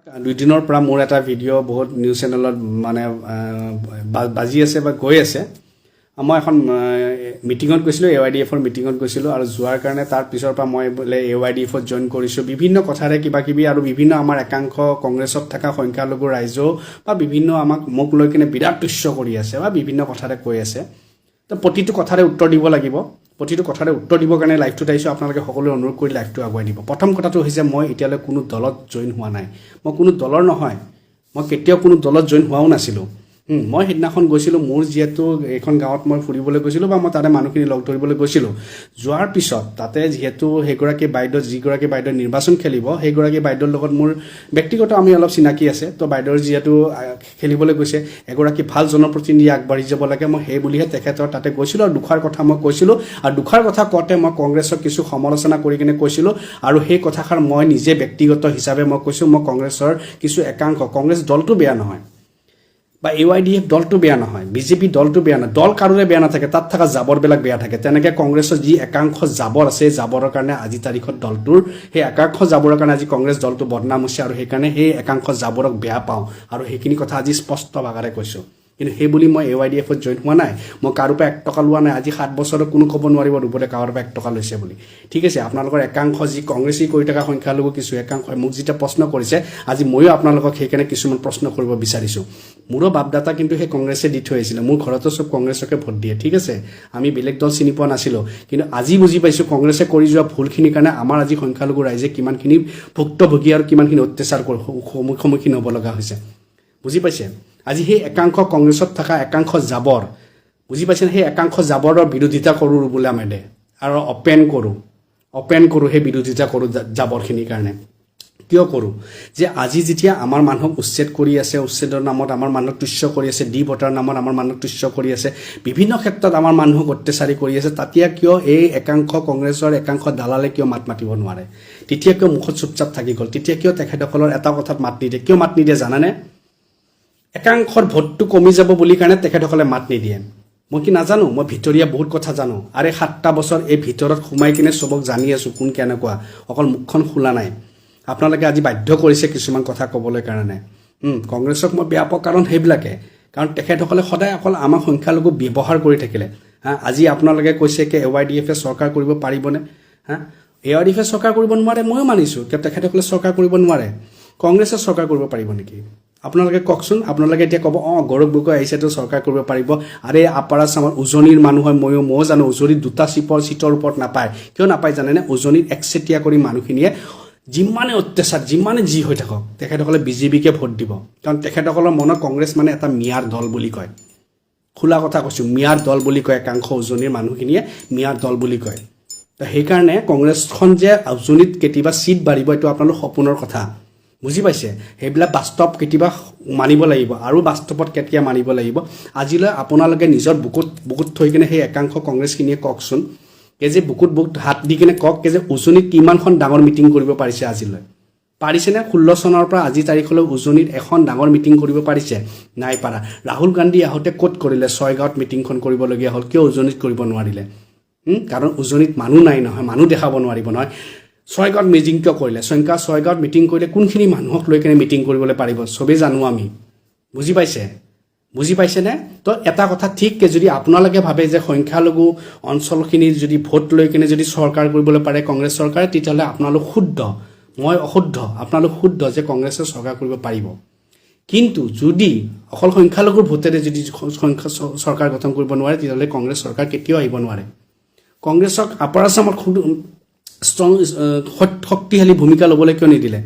2 দিনৰ পৰা মোৰ এটা ভিডিঅ' বহুত নিউজ চেনেলত মানে বাজি আছে বা গৈ আছে মই এখন মিটিঙত গৈছিলোঁ AYDFৰ মিটিঙত গৈছিলোঁ আৰু যোৱাৰ কাৰণে তাৰ পিছৰ পৰা মই বোলে AYDFত জয়েন কৰিছোঁ বিভিন্ন কথাৰে কিবা কিবি আৰু বিভিন্ন আমাৰ একাংশ কংগ্ৰেছত থকা সংখ্যালঘু ৰাইজ বা বিভিন্ন মোক লৈ কিনে বিৰাট তুচ্ছ কৰি আছে বা বিভিন্ন কথাৰে কৈ আছে তো প্ৰতিটো কথাৰে উত্তৰ দিব লাগিব প্ৰতিটো কথাৰে উত্তৰ দিবৰ কাৰণে লাইভটোত আহিছোঁ আপোনালোকে সকলোৱে অনুৰোধ কৰি লাইভটো আগুৱাই দিব প্ৰথম কথাটো হৈছে মই এতিয়ালৈ কোনো দলত জয়েন হোৱা নাই মই কোনো দলৰ নহয় মই কেতিয়াও কোনো দলত জয়েন হোৱাও নাছিলোঁ মই সেইদিনাখন গৈছিলোঁ মোৰ যেহেতু এখন গাঁৱত মই ফুৰিবলৈ গৈছিলোঁ বা মই তাতে মানুহখিনি লগ ধৰিবলৈ গৈছিলোঁ যোৱাৰ পিছত তাতে যেহেতু সেইগৰাকী বাইদেউ যিগৰাকী বাইদেউ নিৰ্বাচন খেলিব সেইগৰাকী বাইদেউৰ লগত মোৰ ব্যক্তিগত আমি অলপ চিনাকি আছে তো বাইদেউৰ যেহেতু খেলিবলৈ গৈছে এগৰাকী ভাল জনপ্ৰতিনিধি আগবাঢ়ি যাব লাগে মই সেই বুলিহে তেখেতৰ তাতে গৈছিলোঁ আৰু দুখাৰ কথা মই কৈছিলোঁ আৰু দুখাৰ কথা কওঁতে মই কংগ্ৰেছক কিছু সমালোচনা কৰি কিনে কৈছিলোঁ আৰু সেই কথাষাৰ মই নিজে ব্যক্তিগত হিচাপে মই কৈছোঁ মই কংগ্ৰেছৰ কিছু একাংশ কংগ্ৰেছ দলটো বেয়া নহয় বা AYDF দলটো বেয়া নহয় বিজেপি দলটো বেয়া নহয় দল কাৰোৰে বেয়া নাথাকে তাত থকা জাবৰবিলাক বেয়া থাকে তেনেকৈ কংগ্ৰেছৰ যি একাংশ জাবৰ আছে জাবৰৰ কাৰণে আজি তাৰিখত দলটোৰ সেই একাংশ জাবৰৰ কাৰণে আজি কংগ্ৰেছ দলটো বদনাম হৈছে আৰু সেইকাৰণে সেই একাংশ জাবৰক বেয়া পাওঁ আৰু সেইখিনি কথা আজি স্পষ্ট ভাষাৰে কৈছোঁ কিন্তু সেই বুলি মই AYDFত জয়েন হোৱা নাই মই কাৰো পৰা 1 টকা লোৱা নাই আজি 7 বছৰত কোনো ক'ব নোৱাৰিব ৰূপতে কাৰোবাৰ পৰা 1 টকা লৈছে বুলি ঠিক আছে আপোনালোকৰ একাংশ যি কংগ্ৰেছী কৰি থকা সংখ্যালঘু কিছু একাংশ মোক যেতিয়া প্ৰশ্ন কৰিছে আজি ময়ো আপোনালোকক সেইকাৰণে কিছুমান প্ৰশ্ন কৰিব বিচাৰিছোঁ মোৰো বাপদাতা কিন্তু সেই কংগ্ৰেছে দি থৈ আহিছিলে মোৰ ঘৰতো সব কংগ্ৰেছকে ভোট দিয়ে ঠিক আছে আমি বেলেগ দল চিনি পোৱা নাছিলোঁ কিন্তু আজি বুজি পাইছোঁ কংগ্ৰেছে কৰি যোৱা ভুলখিনিৰ কাৰণে আমাৰ আজি সংখ্যালঘু ৰাইজে কিমানখিনি ভুক্তভোগী আৰু কিমানখিনি অত্যাচাৰ সন্মুখীন হ'ব লগা হৈছে বুজি পাইছে আজি সেই একাংশ কংগ্ৰেছত থকা একাংশ জাবৰ বুজি পাইছেনে সেই একাংশ জাবৰৰ বিৰোধিতা কৰোঁ বোলে আমি আৰু অপেন কৰোঁ সেই বিৰোধিতা কৰোঁ জাবৰখিনিৰ কাৰণে কিয় কৰোঁ যে আজি যেতিয়া আমাৰ মানুহক উচ্ছেদ কৰি আছে উচ্ছেদৰ নামত আমাৰ মানুহক তুচ্ছ কৰি আছে ডি ভোটাৰ নামত আমাৰ মানুহক তুচ্ছ কৰি আছে বিভিন্ন ক্ষেত্ৰত আমাৰ মানুহক অত্যাচাৰী কৰি আছে তেতিয়া কিয় এই একাংশ কংগ্ৰেছৰ একাংশ দালালে কিয় মাত মাতিব নোৱাৰে তেতিয়া কিয় মুখত চুপচাপ থাকি গ'ল তেতিয়া কিয় তেখেতসকলৰ এটা কথাত মাত নিদিয়ে কিয় মাত নিদিয়ে জানানে একাংশৰ ভোটটো কমি যাব বুলি কাৰণে তেখেতসকলে মাত নিদিয়ে মই কি নাজানো মই ভিতৰীয়া বহুত কথা জানো আৰে 7টা বছৰ এই ভিতৰত সোমাই কিনে সবক জানি আছোঁ কোন কেনেকুৱা অকল মুখখন খোলা নাই আপোনালোকে আজি বাধ্য কৰিছে কিছুমান কথা ক'বলৈ কাৰণে কংগ্ৰেছক মই বেয়া পাওঁ কাৰণ সেইবিলাকে কাৰণ তেখেতসকলে সদায় অকল আমাৰ সংখ্যালঘু ব্যৱহাৰ কৰি থাকিলে আজি আপোনালোকে কৈছে কি AYDFে চৰকাৰ কৰিব পাৰিবনে AYDFে চৰকাৰ কৰিব নোৱাৰে ময়ো মানিছোঁ কিয় তেখেতসকলে চৰকাৰ কৰিব নোৱাৰে কংগ্ৰেছে চৰকাৰ কৰিব পাৰিব নেকি আপোনালোকে কওকচোন আপোনালোকে এতিয়া ক'ব গৌৰৱ গগৈ আহিছেতো চৰকাৰ কৰিব পাৰিব আৰে আপাৰ আছামৰ উজনিৰ মানুহ হয় ময়ো জানো উজনিত 2টা চিটৰ ওপৰত নাপায় কিয় নাপায় জানেনে উজনিত একচেটিয়া কৰি মানুহখিনিয়ে যিমানে অত্যাচাৰ যিমানে যি হৈ থাকক তেখেতসকলে বিজেপিকে ভোট দিব কাৰণ তেখেতসকলৰ মনত কংগ্ৰেছ মানে এটা মিয়াৰ দল বুলি কয় খোলা কথা কৈছোঁ মিয়াৰ দল বুলি কয় একাংশ উজনিৰ মানুহখিনিয়ে মিয়াৰ দল বুলি কয় তো সেইকাৰণে কংগ্ৰেছখন যে উজনিত কেতিয়াবা চিট বাঢ়িব এইটো আপোনালোক সপোনৰ কথা বুজি পাইছে সেইবিলাক বাস্তৱ কেতিয়াবা মানিব লাগিব আৰু বাস্তৱত কেতিয়া মানিব লাগিব আজিলৈ আপোনালোকে নিজৰ বুকুত থৈ কিনে সেই একাংশ কংগ্ৰেছখিনিয়ে কওকচোন যে বুকুত হাত দি কিনে কওক যে উজনিত কিমানখন ডাঙৰ মিটিং কৰিব পাৰিছে আজিলৈ পাৰিছেনে 16 চনৰ পৰা আজি তাৰিখলৈ উজনিত এখন ডাঙৰ মিটিং কৰিব পাৰিছে নাই পাৰা ৰাহুল গান্ধী আহোঁতে ক'ত কৰিলে 6 গাঁৱত মিটিংখন কৰিবলগীয়া হ'ল কিয় উজনিত কৰিব নোৱাৰিলে কাৰণ উজনিত মানুহ নাই নহয় মানুহ দেখাব নোৱাৰিব নহয় 6 গাঁৱত মিটিং কিয় কৰিলে 6 গাঁৱত মিটিং কৰিলে কোনখিনি মানুহক লৈ কিনে মিটিং কৰিবলৈ পাৰিব চবেই জানো আমি বুজি পাইছেনে তো এটা কথা ঠিককে যদি আপোনালোকে ভাবে যে সংখ্যালঘু অঞ্চলখিনিৰ যদি ভোট লৈ কিনে যদি চৰকাৰ কৰিবলৈ পাৰে কংগ্ৰেছ চৰকাৰে তেতিয়াহ'লে আপোনালোক শুদ্ধ মই অশুদ্ধ আপোনালোক শুদ্ধ যে কংগ্ৰেছে চৰকাৰ কৰিব পাৰিব কিন্তু যদি অকল সংখ্যালঘুৰ ভোটেৰে যদি চৰকাৰ গঠন কৰিব নোৱাৰে তেতিয়াহ'লে কংগ্ৰেছ চৰকাৰ কেতিয়াও আহিব নোৱাৰে কংগ্ৰেছক আপাৰ আছামত ষ্ট্ৰং শক্তিশালী ভূমিকা ল'বলৈ কিয় নিদিলে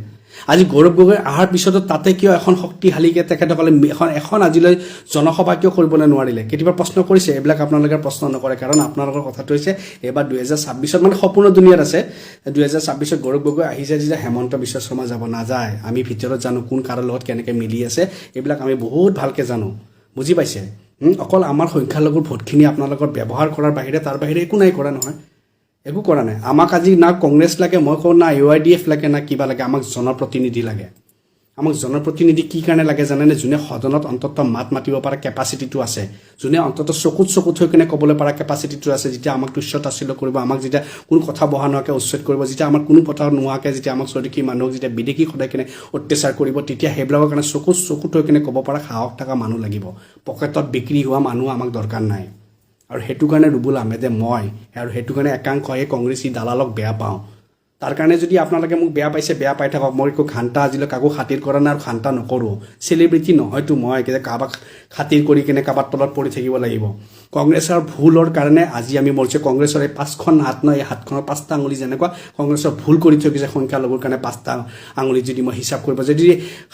আজি গৌৰৱ গগৈ অহাৰ পিছতো তাতে কিয় এখন শক্তিশালীকৈ তেখেতসকলে এখন আজিলৈ জনসভা কিয় কৰিবলৈ নোৱাৰিলে কেতিয়াবা প্ৰশ্ন কৰিছে এইবিলাক আপোনালোকে প্ৰশ্ন নকৰে কাৰণ আপোনালোকৰ কথাটো হৈছে এবাৰ 2026ত মানে সপোনৰ দুনিয়াত আছে 2026ত গৌৰৱ গগৈ আহিছে যে হেমন্ত বিশ্ব শৰ্মা যাব নাযায় আমি ভিতৰত জানো কোন কাৰো লগত কেনেকৈ মিলি আছে এইবিলাক আমি বহুত ভালকৈ জানো বুজি পাইছে অকল আমাৰ সংখ্যালঘুৰ ভোটখিনি আপোনালোকৰ ব্যৱহাৰ কৰাৰ বাহিৰে তাৰ বাহিৰে একো নাই কৰা নহয় একো কৰা নাই আমাক আজি না কংগ্ৰেছ লাগে মই কওঁ না AYDF লাগে না কিবা লাগে আমাক জনপ্ৰতিনিধি লাগে আমাক জনপ্ৰতিনিধি কি কাৰণে লাগে জানেনে যোনে সদনত অন্তত মাত মাতিব পৰা কেপাচিটিটো আছে যোনে অন্তত চকুত হৈ কিনে ক'বলৈ পৰা কেপাচিটিটো আছে যেতিয়া আমাক তুচ্ছ-তাচ্ছিল্য কৰিব আমাক যেতিয়া কোনো কথা বহা নোহোৱাকৈ উচ্ছেদ কৰিব যেতিয়া আমাৰ কোনো কথা নোহোৱাকৈ যেতিয়া আমাক স্বদেশী মানুহক যেতিয়া বিদেশী সদায় কিনে অত্যাচাৰ কৰিব তেতিয়া সেইবিলাকৰ কাৰণে চকুত হৈ কিনে ক'ব পৰা সাহস থকা মানুহ লাগিব পকেটত বিক্ৰী হোৱা মানুহ আমাক দৰকাৰ নাই আৰু সেইটো কাৰণে ৰুবুল আহমেদে মই আৰু সেইটো কাৰণে একাংশ এই কংগ্ৰেছী দালালক বেয়া পাওঁ তাৰ কাৰণে যদি আপোনালোকে মোক বেয়া পাইছে বেয়া পাই থাকক মই একো ঘাণ্টা আজিলৈ কাকো খাতিৰ কৰা নাই আৰু ঘাণ্টা নকৰোঁ চেলিব্ৰিটি নহয়তো মই কাৰোবাক খাতিৰ কৰি কিনে কাৰোবাৰ তলত পৰি থাকিব লাগিব কংগ্ৰেছৰ ভুলৰ কাৰণে আজি আমি মৰিছোঁ কংগ্ৰেছৰ এই 5খন হাত নহয় এই হাতখনৰ 5টা আঙুলি যেনেকুৱা কংগ্ৰেছৰ ভুল কৰি থৈ গৈছে সংখ্যালঘুৰ কাৰণে 5টা আঙুলি যদি মই হিচাপ কৰিব যদি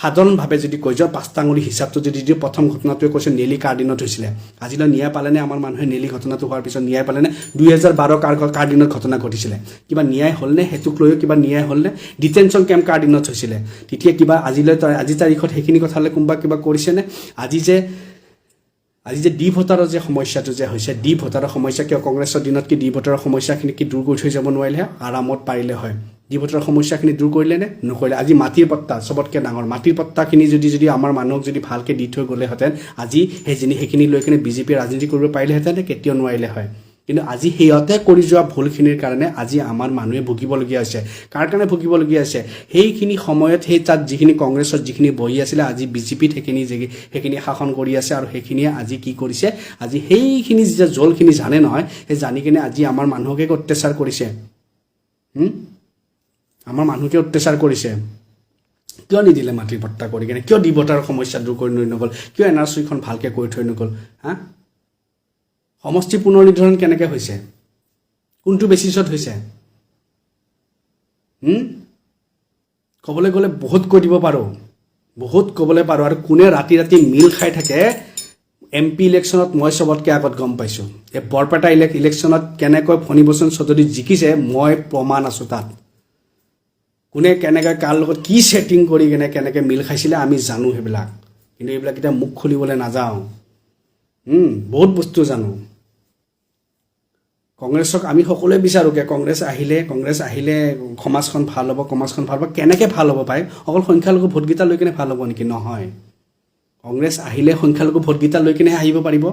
সাধাৰণভাৱে যদি কৈ যাওঁ 5টা আঙুলি হিচাপটো যদি প্ৰথম ঘটনাটোৱে কৈছে নেলি কাৰ দিনত হৈছিলে আজিলৈ ন্যায় পালেনে আমাৰ মানুহে নেলি ঘটনাটো হোৱাৰ পিছত ন্যায় পালেনে 2012 কাৰ দিনত ঘটনা ঘটিছিলে কিবা ন্যায় হ'লনে সেইটোক লৈও কিবা ন্যায় হ'লনে ডিটেনশ্যন কেম্প কাৰ দিনত হৈছিলে তেতিয়া কিবা আজি তাৰিখত সেইখিনি কথালৈ কোনোবা কিবা কৰিছেনে আজি যে ডি ভোটাৰৰ যে সমস্যাটো যে হৈছে ডি ভোটাৰৰ সমস্যা কিয় কংগ্ৰেছৰ দিনত কি ডি ভোটাৰৰ সমস্যাখিনি কি দূৰ কৰি থৈ যাব নোৱাৰিলে আৰামত পাৰিলে হয় ডি ভোটাৰৰ সমস্যাখিনি দূৰ কৰিলে নে নকৰিলে আজি মাটিৰ পট্টা চবতকৈ ডাঙৰ মাটিৰ পট্টাখিনি যদি আমাৰ মানুহক যদি ভালকৈ দি থৈ গ'লেহেঁতেন আজি সেইখিনি লৈ কিনে বিজেপিয়ে ৰাজনীতি কৰিব পাৰিলেহেঁতেন কেতিয়াও নোৱাৰিলে হয় কিন্তু আজি সিহঁতে কৰি যোৱা ভুলখিনিৰ কাৰণে আজি আমাৰ মানুহে ভুগিবলগীয়া হৈছে কাৰ কাৰণে ভুগিবলগীয়া হৈছে সেইখিনি সময়ত তাত যিখিনি কংগ্ৰেছৰ যিখিনি বহি আছিলে আজি বিজেপিত সেইখিনি শাসন কৰি আছে আৰু সেইখিনিয়ে আজি কি কৰিছে আজি সেইখিনি যেতিয়া জলখিনি জানে নহয় সেই জানি কিনে আজি আমাৰ মানুহকে অত্যাচাৰ কৰিছে আমাৰ মানুহকে অত্যাচাৰ কৰিছে কিয় নিদিলে মাটিৰ পট্টা কৰি কিনে কিয় ডি ভোটাৰৰ সমস্যা দূৰ কৰি নগ'ল কিয় NRCখন ভালকৈ কৰি থৈ নগ'ল সমষ্টি পুনৰ্নিৰ্ধাৰণ কেনেকৈ হৈছে কোনটো বেচিছত হৈছে ক'বলৈ গ'লে বহুত কৈ দিব পাৰোঁ বহুত ক'বলৈ পাৰোঁ আৰু কোনে ৰাতি মিল খাই থাকে MP ইলেকশ্যনত মই চবতকৈ আগত গম পাইছোঁ এই বৰপেটা ইলেকশ্যনত কেনেকৈ ফণীভূষণ চৌধুৰী জিকিছে মই প্ৰমাণ আছোঁ তাত কোনে কেনেকৈ কাৰ লগত কি ছেটিং কৰি কেনেকৈ মিল খাইছিলে আমি জানো সেইবিলাক কিন্তু এইবিলাক এতিয়া মুখ খুলিবলৈ নাযাওঁ বহুত বস্তু জানো কংগ্ৰেছক আমি সকলোৱে বিচাৰোঁগৈ কংগ্ৰেছ আহিলে সমাজখন ভাল হ'ব কেনেকৈ ভাল হ'ব পায় অকল সংখ্যালঘু ভোটকেইটা লৈ কিনে ভাল হ'ব নেকি নহয় কংগ্ৰেছ আহিলে সংখ্যালঘু ভোটকেইটা লৈ কিনে আহিব পাৰিব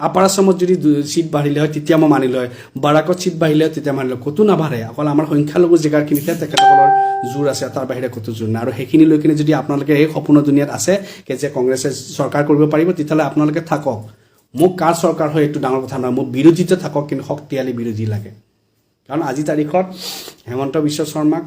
আপাৰ আছামত যদি চিট বাঢ়িলে হয় তেতিয়া মই মানিলোঁ হয় বাৰাকত চিট বাঢ়িলে হয় তেতিয়া মানিলোঁ ক'তো নাবাঢ়ে অকল আমাৰ সংখ্যালঘু জেগাখিনিতে তেখেতসকলৰ জোৰ আছে তাৰ বাহিৰে ক'তো জোৰ নাই আৰু সেইখিনি লৈ কিনে যদি আপোনালোকে এই সপোনৰ দুনিয়াত আছে যে কংগ্ৰেছে চৰকাৰ কৰিব পাৰিব তেতিয়াহ'লে আপোনালোকে থাকক মোক কাৰ চৰকাৰ হয় এইটো ডাঙৰ কথা নহয় মোক বিৰোধীতে থাকক কিন্তু শক্তিশালী বিৰোধী লাগে কাৰণ আজি তাৰিখত হেমন্ত বিশ্ব শৰ্মাক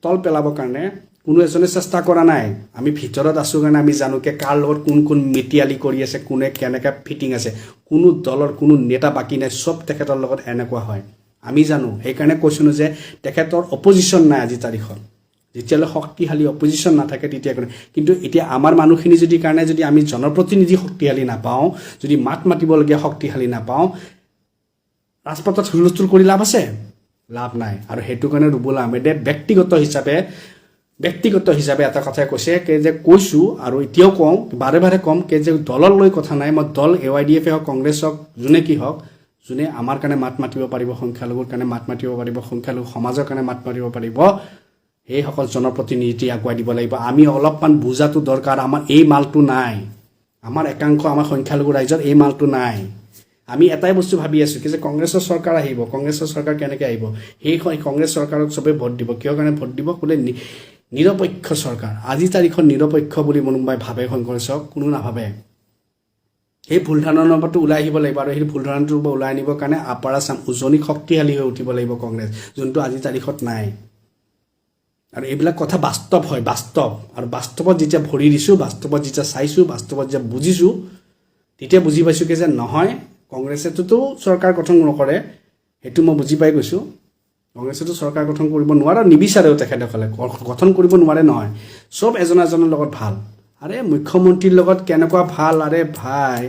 তল পেলাবৰ কাৰণে কোনো এজনে চেষ্টা কৰা নাই আমি ভিতৰত আছোঁ কাৰণে আমি জানো কাৰ লগত কোন মেটিয়ালি কৰি আছে কোনে কেনেকৈ ফিটিং আছে কোনো দলৰ কোনো নেতা বাকী নাই চব তেখেতৰ লগত এনেকুৱা হয় আমি জানো সেইকাৰণে কৈছোঁ যে তেখেতৰ অপজিশ্যন নাই আজি তাৰিখত যেতিয়ালৈ শক্তিশালী অপজিশ্যন নাথাকে তেতিয়া কিন্তু এতিয়া আমাৰ মানুহখিনি যদি আমি জনপ্ৰতিনিধি শক্তিশালী নাপাওঁ যদি মাত মাতিবলগীয়া শক্তিশালী নাপাওঁ ৰাজপথত হুলস্থুল কৰি লাভ আছে লাভ নাই আৰু সেইটো কাৰণে ৰুবুল আহমেদে ব্যক্তিগত হিচাপে এটা কথাই কৈছে যে কৈছোঁ আৰু এতিয়াও কওঁ বাৰে ক'ম যে দলক লৈ কথা নাই মই দল AYDF হওক কংগ্ৰেছ হওক যোনে কি হওক যোনে আমাৰ কাৰণে মাত মাতিব পাৰিব সংখ্যালঘুৰ কাৰণে মাত মাতিব পাৰিব সংখ্যালঘু সমাজৰ কাৰণে মাত মাতিব পাৰিব সেইসকল জনপ্ৰতিনিধি আগুৱাই দিব লাগিব আমি অলপমান বুজাটো দৰকাৰ আমাৰ এই মালটো নাই আমাৰ একাংশ আমাৰ সংখ্যালঘু ৰাইজৰ এই মালটো নাই আমি এটাই বস্তু ভাবি আছোঁ যে কংগ্ৰেছৰ চৰকাৰ আহিব কংগ্ৰেছৰ চৰকাৰ কেনেকৈ আহিব সেই কংগ্ৰেছ চৰকাৰক চবেই ভোট দিব কিয় কাৰণে ভোট দিব বোলে নিৰপেক্ষ চৰকাৰ আজি তাৰিখত নিৰপেক্ষ বুলি কোনোবাই ভাবে কংগ্ৰেছক কোনো নাভাবে সেই ভুল ধাৰণাৰ পৰাটো ওলাই আহিব লাগিব আৰু সেই ভুল ধাৰণাটোৰ পৰা ওলাই আনিবৰ কাৰণে আপাৰ আছাম উজনি শক্তিশালী হৈ উঠিব লাগিব কংগ্ৰেছ যোনটো আজি তাৰিখত নাই আৰু এইবিলাক কথা বাস্তৱ হয় আৰু বাস্তৱত যেতিয়া ভৰি দিছোঁ বাস্তৱত যেতিয়া চাইছোঁ বাস্তৱত যেতিয়া বুজিছোঁ তেতিয়া বুজি পাইছোঁ যে নহয় কংগ্ৰেছেতো চৰকাৰ গঠন নকৰে সেইটো মই বুজি পাই গৈছোঁ কংগ্ৰেছেতো চৰকাৰ গঠন কৰিব নোৱাৰে নিবিচাৰেও তেখেতসকলে গঠন কৰিব নোৱাৰে নহয় চব এজনৰ লগত ভাল আৰে মুখ্যমন্ত্ৰীৰ লগত কেনেকুৱা ভাল আৰে ভাই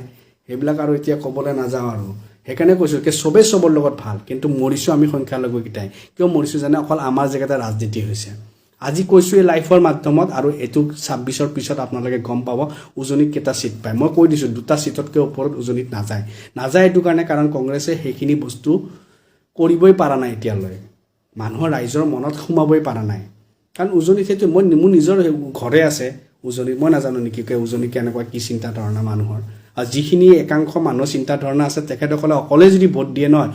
সেইবিলাক আৰু এতিয়া ক'বলৈ নাযাওঁ আৰু সেইকাৰণে কৈছোঁ চবেই চবৰ লগত ভাল কিন্তু মৰিছোঁ আমি সংখ্যালঘুকেইটাই কিয় মৰিছোঁ জানে অকল আমাৰ জেগাতে ৰাজনীতি হৈছে আজি কৈছোঁ এই লাইফৰ মাধ্যমত আৰু এইটো 26ৰ পিছত আপোনালোকে গম পাব উজনিত কেইটা চিট পায় মই কৈ দিছোঁ 2টা চিটতকৈ ওপৰত উজনিত নাযায় এইটো কাৰণে কাৰণ কংগ্ৰেছে সেইখিনি বস্তু কৰিবই পৰা নাই এতিয়ালৈ মানুহৰ ৰাইজৰ মনত সোমাবই পৰা নাই কাৰণ উজনিত সেইটো মোৰ নিজৰ ঘৰে আছে উজনি মই নাজানো নেকি উজনি কেনেকুৱা কি চিন্তা ধাৰণা মানুহৰ আৰু যিখিনি একাংশ মানুহৰ চিন্তা ধাৰণা আছে তেখেতসকলে অকলে যদি ভোট দিয়ে নহয়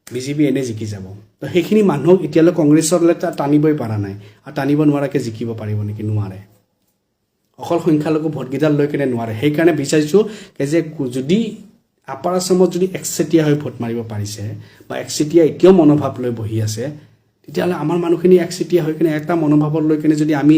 বিজেপি এনে জিকি যাব তো সেইখিনি মানুহক এতিয়ালৈ কংগ্ৰেছলৈ টানিবই পৰা নাই আৰু টানিব নোৱাৰাকৈ জিকিব পাৰিব নেকি নোৱাৰে অকল সংখ্যালঘু ভোটকেইডাল লৈ কিনে নোৱাৰে সেইকাৰণে বিচাৰিছোঁ যে যদি আপাৰ আছামত যদি একচেটিয়া হৈ ভোট মাৰিব পাৰিছে বা একচেটিয়া এতিয়াও মনোভাৱ লৈ বহি আছে তেতিয়াহ'লে আমাৰ মানুহখিনি একচেটিয়া হৈ কিনে এটা মনোভাৱত লৈ কিনে যদি আমি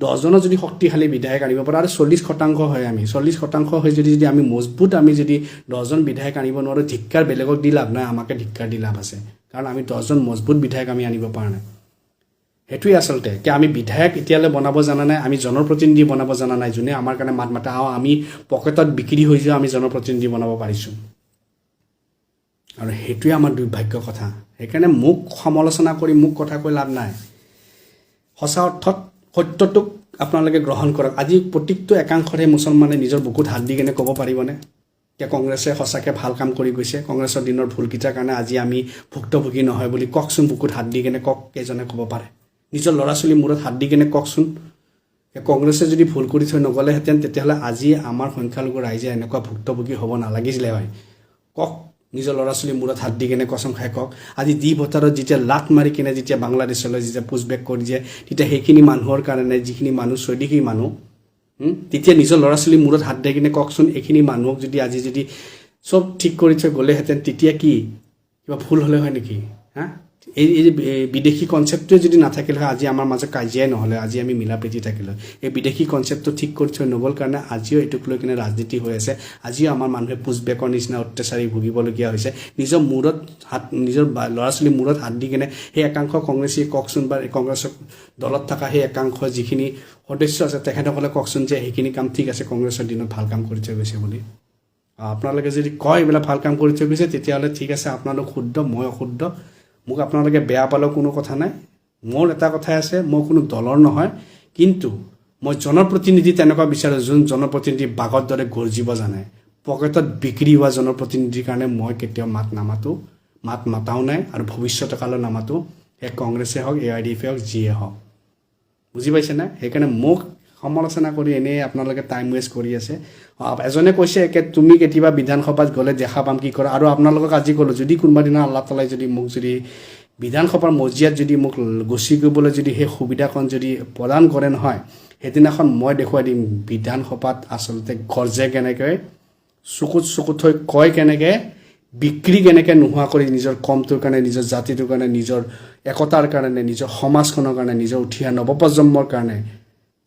10জনৰ যদি শক্তিশালী বিধায়ক আনিব পাৰোঁ আৰু 40% হয় আমি 40% হৈ যদি আমি মজবুত আমি যদি 10জন বিধায়ক আনিব নোৱাৰোঁ ধিক্কাৰ বেলেগক দি লাভ নাই আমাকে ধিক্কাৰ দি লাভ আছে কাৰণ আমি 10জন মজবুত বিধায়ক আমি আনিব পৰা নাই সেইটোৱে আচলতে কি আমি বিধায়ক এতিয়ালৈ বনাব জানা নাই আমি জনপ্ৰতিনিধি বনাব জানা নাই যোনে আমাৰ কাৰণে মাত মাতা আমি পকেটত বিক্ৰী হৈ যোৱা আমি জনপ্ৰতিনিধি বনাব পাৰিছোঁ আৰু সেইটোৱে আমাৰ দুৰ্ভাগ্য কথা সেইকাৰণে মোক সমালোচনা কৰি মোক কথা কৈ লাভ নাই সঁচা অৰ্থত সত্যটোক আপোনালোকে গ্ৰহণ কৰক আজি প্ৰত্যেকটো একাংশৰে মুছলমানে নিজৰ বুকুত হাত দি কিনে ক'ব পাৰিবনে যে কংগ্ৰেছে সঁচাকৈ ভাল কাম কৰি গৈছে কংগ্ৰেছৰ দিনৰ ভুলকেইটাৰ কাৰণে আজি আমি ভুক্তভোগী নহয় বুলি কওকচোন বুকুত হাত দি কিনে কওক কেইজনে ক'ব পাৰে নিজৰ ল'ৰা ছোৱালী মূৰত হাত দি কিনে কওকচোন কংগ্ৰেছে যদি ভুল কৰি থৈ নগ'লেহেঁতেন তেতিয়াহ'লে আজি আমাৰ সংখ্যালঘু ৰাইজে এনেকুৱা ভুক্তভোগী হ'ব নালাগিছিলে হয় কওক নিজৰ ল'ৰা ছোৱালী মূৰত হাত দি কিনে কচম খাই কওক আজি দি ভোটাৰত যেতিয়া লাট মাৰি কিনে যেতিয়া বাংলাদেশলৈ যেতিয়া পুছবেক কৰি দিয়ে তেতিয়া সেইখিনি মানুহৰ কাৰণে যিখিনি মানুহ স্বদেশী মানুহ তেতিয়া নিজৰ ল'ৰা ছোৱালী মূৰত হাত দি কিনে কওকচোন এইখিনি মানুহক যদি আজি যদি চব ঠিক কৰি থৈ গ'লেহেঁতেন তেতিয়া কি কিবা ভুল হ'লে হয় নেকি হা এই বিদেশী কনচেপ্টটোৱে যদি নাথাকিলে হয় আজি আমাৰ মাজত কাজিয়াই নহ'লে আজি আমি মিলা প্ৰীতি থাকিলে এই বিদেশী কনচেপ্টটো ঠিক কৰি থৈ নগ'ল কাৰণে আজিও এইটোক লৈ কিনে ৰাজনীতি হৈ আছে আজিও আমাৰ মানুহে পুছবেকৰ নিচিনা অত্যাচাৰী ভুগিবলগীয়া হৈছে নিজৰ মূৰত হাত নিজৰ ল'ৰা ছোৱালীৰ মূৰত হাত দি কিনে সেই একাংশ কংগ্ৰেছী কওকচোন বা কংগ্ৰেছৰ দলত থকা সেই একাংশ যিখিনি সদস্য আছে তেখেতসকলে কওকচোন যে সেইখিনি কাম ঠিক আছে কংগ্ৰেছৰ দিনত ভাল কাম কৰি থৈ গৈছে বুলি আপোনালোকে যদি কয় এইবিলাক ভাল কাম কৰি থৈ গৈছে তেতিয়াহ'লে ঠিক আছে আপোনালোক শুদ্ধ মই অশুদ্ধ মোক আপোনালোকে বেয়া পালেও কোনো কথা নাই মোৰ এটা কথাই আছে মই কোনো দলৰ নহয় কিন্তু মই জনপ্ৰতিনিধি তেনেকুৱা বিচাৰোঁ যোন জনপ্ৰতিনিধি বাঘৰ দৰে গৰ্জিব জানে পকেটত বিক্ৰী হোৱা জনপ্ৰতিনিধিৰ কাৰণে মই কেতিয়াও মাত মাতাও নাই আৰু ভৱিষ্যত কালত নামাতো সেই কংগ্ৰেছে হওক AIDF হওক যিয়ে হওক বুজি পাইছেনে সেইকাৰণে মোক সমালোচনা কৰি এনেই আপোনালোকে টাইম ৱেষ্ট কৰি আছে এজনে কৈছে তুমি কেতিয়াবা বিধানসভাত গ'লে দেখা পাম কি কৰা আৰু আপোনালোকক আজি ক'লোঁ যদি কোনোবা দিনা আল্লাহ তালাই যদি মোক যদি বিধানসভাৰ মজিয়াত যদি মোক গুচি কৰিবলৈ যদি সেই সুবিধাখন যদি প্ৰদান কৰে নহয় সেইদিনাখন মই দেখুৱাই দিম বিধানসভাত আচলতে গৰ্জে কেনেকৈ চকুত হৈ কয় কেনেকৈ বিক্ৰী কেনেকৈ নোহোৱা কৰি নিজৰ কমটোৰ কাৰণে নিজৰ জাতিটোৰ কাৰণে নিজৰ একতাৰ কাৰণে নিজৰ সমাজখনৰ কাৰণে নিজৰ উঠি অহা নৱপ্ৰজন্মৰ কাৰণে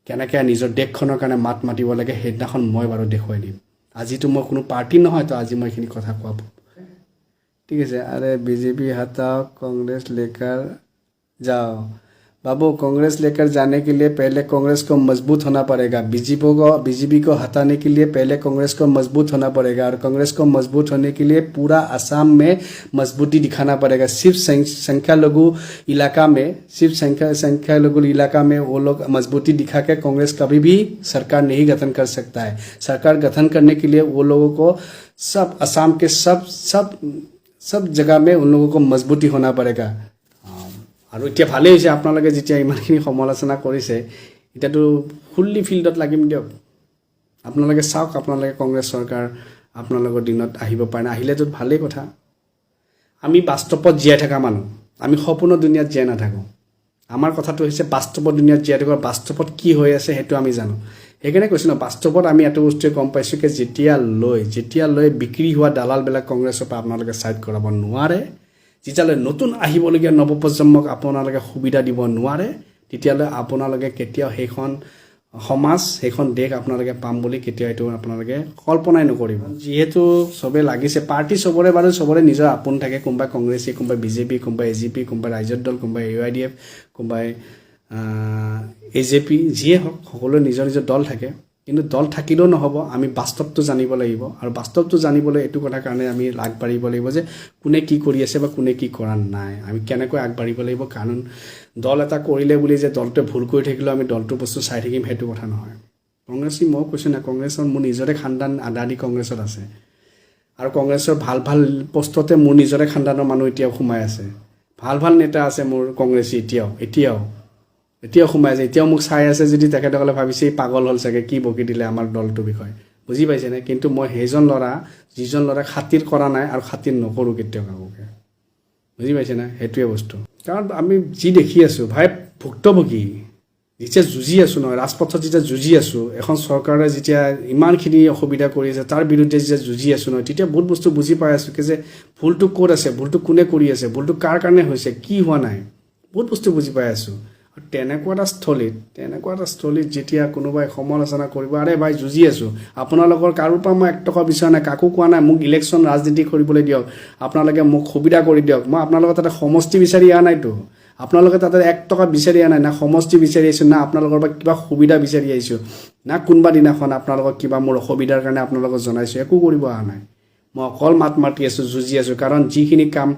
কেনেকৈ নিজৰ দেশখনৰ কাৰণে মাত মাতিব লাগে সেইদিনাখন মই বাৰু দেখুৱাই দিম আজিতো মই কোনো পাৰ্টি নহয় তো আজি মই এইখিনি কথা কোৱা ঠিক আছে আৰে বিজেপি हटाओ कांग्रेस लेकर जाओ बाबू कांग्रेस लेकर जाने के लिए पहले कांग्रेस को मजबूत होना पड़ेगा बीजेपी को हटाने के लिए पहले कांग्रेस को मजबूत होना पड़ेगा और कांग्रेस को मजबूत होने के लिए पूरा असम में मजबूती दिखाना पड़ेगा सिर्फ संख्यालघु इलाका में सिर्फ संख्यालघु इलाका में वो लोग मजबूती दिखा के कांग्रेस कभी भी सरकार नहीं गठन कर सकता है सरकार गठन करने के लिए वो लोगों को सब असम के सब जगह में उन लोगों को मजबूती होना पड़ेगा আৰু এতিয়া ভালেই হৈছে আপোনালোকে যেতিয়া ইমানখিনি সমালোচনা কৰিছে এতিয়াতো ফুল্লি ফিল্ডত লাগিম দিয়ক আপোনালোকে চাওক আপোনালোকে কংগ্ৰেছ চৰকাৰ আপোনালোকৰ দিনত আহিব পাৰে না আহিলেতো ভালেই কথা আমি বাস্তৱত জীয়াই থকা মানুহ আমি সপোন দুনিয়াত জীয়াই নাথাকোঁ আমাৰ কথাটো হৈছে বাস্তৱ দুনিয়াত জীয়াই থকা বাস্তৱত কি হৈ আছে সেইটো আমি জানো সেইকাৰণে কৈছোঁ ন বাস্তৱত আমি এটো বস্তুৱে গম পাইছোঁ যে যেতিয়ালৈ বিক্ৰী হোৱা দালালবিলাক কংগ্ৰেছৰ পৰা আপোনালোকে ছাইড কৰাব নোৱাৰে যেতিয়ালৈ নতুন আহিবলগীয়া নৱপ্ৰজন্মক আপোনালোকে সুবিধা দিব নোৱাৰে তেতিয়ালৈ আপোনালোকে কেতিয়াও সেইখন সমাজ সেইখন দেশ আপোনালোকে পাম বুলি কেতিয়াও এইটো আপোনালোকে কল্পনাই নকৰিব যিহেতু চবে লাগিছে পাৰ্টি চবৰে বাৰু চবৰে নিজৰ আপোন থাকে কোনোবা কংগ্ৰেছী কোনোবা বিজেপি কোনোবা AGP কোনোবা ৰাইজৰ দল কোনোবা AIDF কোনোবাই AJP যিয়ে হওক সকলোৰে নিজৰ নিজৰ দল থাকে কিন্তু দল থাকিলেও নহ'ব আমি বাস্তৱটো জানিব লাগিব আৰু বাস্তৱটো জানিবলৈ এইটো কথা কাৰণে আমি আগবাঢ়িব লাগিব যে কোনে কি কৰি আছে বা কোনে কি কৰা নাই আমি কেনেকৈ আগবাঢ়িব লাগিব কাৰণ দল এটা কৰিলে বুলি যে দলটোৱে ভুল কৰি থাকিলেও আমি দলটোৰ বস্তু চাই থাকিম সেইটো কথা নহয় কংগ্ৰেছী মই কৈছোঁ না কংগ্ৰেছৰ মোৰ নিজৰে খানদান আদাদি কংগ্ৰেছত আছে আৰু কংগ্ৰেছৰ ভাল পোষ্টতে মোৰ নিজৰে খানদানৰ মানুহ এতিয়াও সোমাই আছে ভাল নেতা আছে মোৰ কংগ্ৰেছী এতিয়াও এতিয়াও সোমাই আছে এতিয়াও মোক চাই আছে যদি তেখেতসকলে ভাবিছে এই পাগল হ'ল চাগে কি বকি দিলে আমাৰ দলটোৰ বিষয়ে বুজি পাইছেনে কিন্তু মই সেইজন ল'ৰা যিজন ল'ৰা খাতিৰ কৰা নাই আৰু খাতিৰ নকৰোঁ কেতিয়াও কাকোকে বুজি পাইছেনে সেইটোৱে বস্তু কাৰণ আমি যি দেখি আছোঁ ভাই ভুক্তভোগী যেতিয়া যুঁজি আছোঁ নহয় ৰাজপথত যেতিয়া যুঁজি আছোঁ এখন চৰকাৰে যেতিয়া ইমানখিনি অসুবিধা কৰি আছে তাৰ বিৰুদ্ধে যেতিয়া যুঁজি আছোঁ নহয় তেতিয়া বহুত বস্তু বুজি পাই আছোঁ কি যে ভুলটো ক'ত আছে ভুলটো কোনে কৰি আছে ভুলটো কাৰ কাৰণে হৈছে কি হোৱা নাই বহুত বস্তু বুজি পাই আছোঁ আৰু তেনেকুৱা এটা স্থলীত যেতিয়া কোনোবাই সমালোচনা কৰিব আৰে ভাই যুঁজি আছোঁ আপোনালোকৰ কাৰো পৰা মই 1 টকা বিচৰা নাই কাকো কোৱা নাই মোক ইলেকশ্যন ৰাজনীতি কৰিবলৈ দিয়ক আপোনালোকে মোক সুবিধা কৰি দিয়ক মই আপোনালোকৰ তাতে সমষ্টি বিচাৰি অহা নাইতো আপোনালোকে তাতে 1 টকা বিচাৰি অহা নাই না সমষ্টি বিচাৰি আহিছোঁ না আপোনালোকৰ পৰা কিবা সুবিধা বিচাৰি আহিছোঁ না কোনোবা দিনাখন আপোনালোকক কিবা মোৰ অসুবিধাৰ কাৰণে আপোনালোকক জনাইছোঁ একো কৰিব অহা নাই মই অকল মাত মাতি আছোঁ যুঁজি আছোঁ কাৰণ যিখিনি কাম